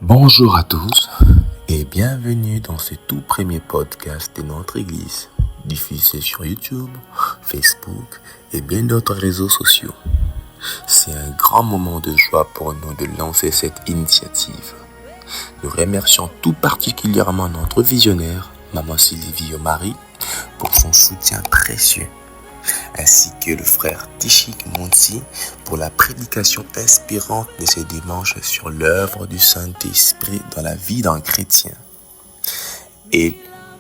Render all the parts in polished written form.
Bonjour à tous et bienvenue dans ce tout premier podcast de notre Église, diffusé sur YouTube, Facebook et bien d'autres réseaux sociaux. C'est un grand moment de joie pour nous de lancer cette initiative. Nous remercions tout particulièrement notre visionnaire, Maman Sylvie Omari, pour son soutien précieux, ainsi que le frère Tichik Mounsi pour la prédication inspirante de ce dimanche sur l'œuvre du Saint-Esprit dans la vie d'un chrétien. Et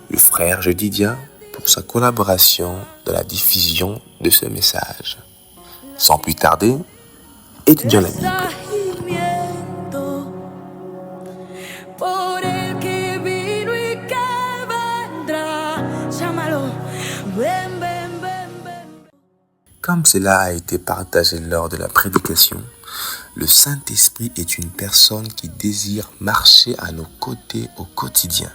le frère Jedidia pour sa collaboration dans la diffusion de ce message. Sans plus tarder, étudions la Bible. Comme cela a été partagé lors de la prédication, le Saint-Esprit est une personne qui désire marcher à nos côtés au quotidien.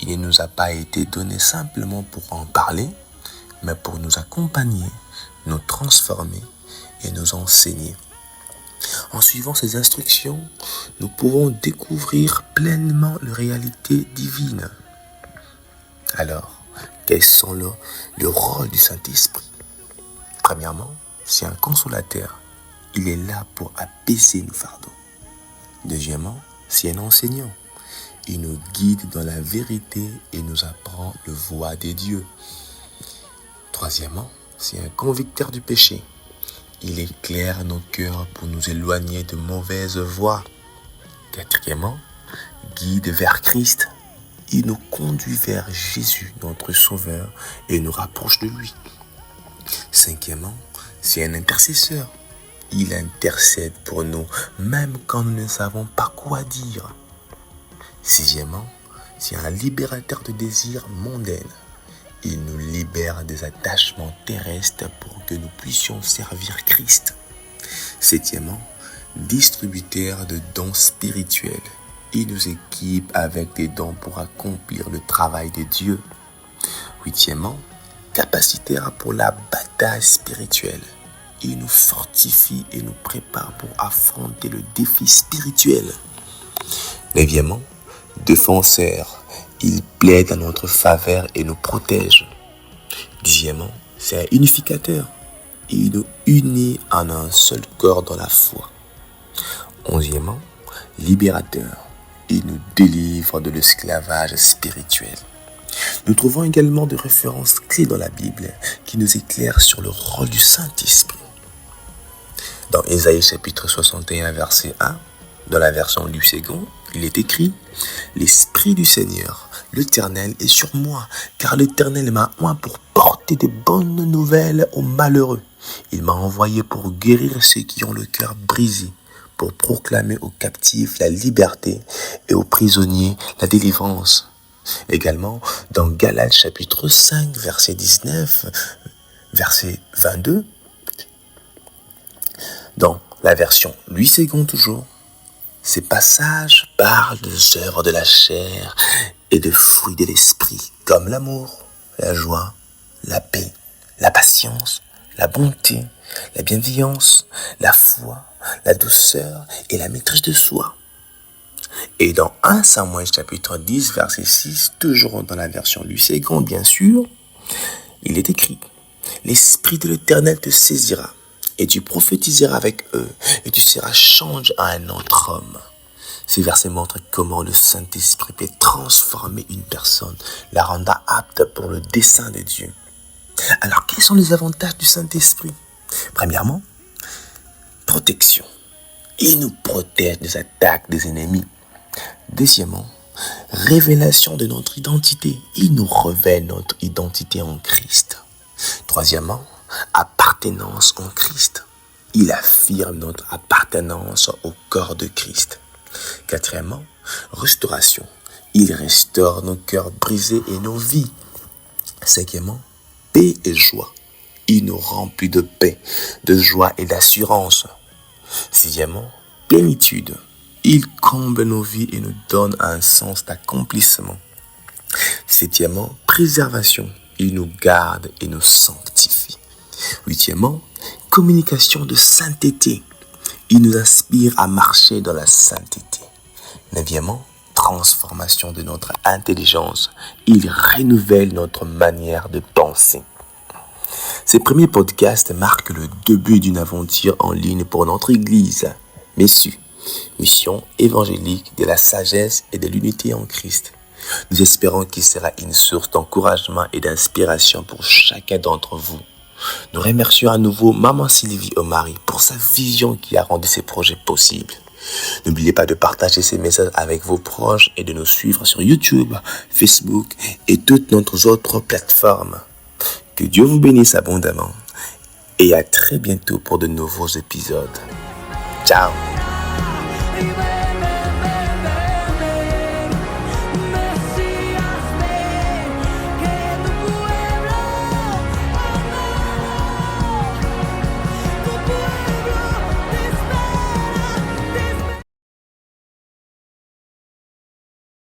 Il ne nous a pas été donné simplement pour en parler, mais pour nous accompagner, nous transformer et nous enseigner. En suivant ces instructions, nous pouvons découvrir pleinement les réalités divines. Alors, quels sont le rôle du Saint-Esprit? Premièrement, c'est un consolateur. Il est là pour apaiser nos fardeaux. Deuxièmement, c'est un enseignant. Il nous guide dans la vérité et nous apprend le voie des dieux. Troisièmement, c'est un convicteur du péché. Il éclaire nos cœurs pour nous éloigner de mauvaises voies. Quatrièmement, guide vers Christ. Il nous conduit vers Jésus, notre Sauveur, et nous rapproche de lui. Cinquièmement, c'est un intercesseur. Il intercède pour nous, même quand nous ne savons pas quoi dire. Sixièmement, c'est un libérateur de désirs mondains. Il nous libère des attachements terrestres pour que nous puissions servir Christ. Septièmement, distributeur de dons spirituels. Il nous équipe avec des dons pour accomplir le travail de Dieu. Huitièmement, capacitaire pour la bataille spirituelle. Il nous fortifie et nous prépare pour affronter le défi spirituel. Neuvièmement, défenseur. Il plaide en notre faveur et nous protège. Dixièmement, c'est un unificateur. Il nous unit en un seul corps dans la foi. Onzièmement, libérateur. Il nous délivre de l'esclavage spirituel. Nous trouvons également des références clés dans la Bible qui nous éclairent sur le rôle du Saint-Esprit. Dans Ésaïe chapitre 61, verset 1, dans la version Louis II, il est écrit « L'Esprit du Seigneur, l'Éternel, est sur moi, car l'Éternel m'a oint pour porter de bonnes nouvelles aux malheureux. Il m'a envoyé pour guérir ceux qui ont le cœur brisé, pour proclamer aux captifs la liberté et aux prisonniers la délivrance. » Également, dans Galates chapitre 5, verset 19, verset 22, dans la version Louis II toujours, ces passages parlent des œuvres de la chair et des fruits de l'esprit, comme l'amour, la joie, la paix, la patience, la bonté, la bienveillance, la foi, la douceur et la maîtrise de soi. Et dans 1 Samuel chapitre 10, verset 6, toujours dans la version Louis II, bien sûr, il est écrit « L'Esprit de l'Éternel te saisira, et tu prophétiseras avec eux, et tu seras changé à un autre homme. » Ces versets montrent comment le Saint-Esprit peut transformer une personne, la rendre apte pour le dessein de Dieu. Alors, quels sont les avantages du Saint-Esprit? Premièrement, protection. Il nous protège des attaques des ennemis. Deuxièmement, révélation de notre identité. Il nous révèle notre identité en Christ. Troisièmement, appartenance en Christ. Il affirme notre appartenance au corps de Christ. Quatrièmement, restauration. Il restaure nos cœurs brisés et nos vies. Cinquièmement, paix et joie. Il nous remplit de paix, de joie et d'assurance. Sixièmement, plénitude. Il comble nos vies et nous donne un sens d'accomplissement. Septièmement, préservation. Il nous garde et nous sanctifie. Huitièmement, communication de sainteté. Il nous inspire à marcher dans la sainteté. Troisièmement, transformation de notre intelligence. Il renouvelle notre manière de penser. Ces premiers podcasts marquent le début d'une aventure en ligne pour notre Église. Messu, mission évangélique de la sagesse et de l'unité en Christ. Nous espérons qu'il sera une source d'encouragement et d'inspiration pour chacun d'entre vous. Nous remercions à nouveau Maman Sylvie Omari pour sa vision qui a rendu ces projets possibles. N'oubliez pas de partager ces messages avec vos proches et de nous suivre sur YouTube, Facebook et toutes nos autres plateformes. Que Dieu vous bénisse abondamment et à très bientôt pour de nouveaux épisodes. Ciao!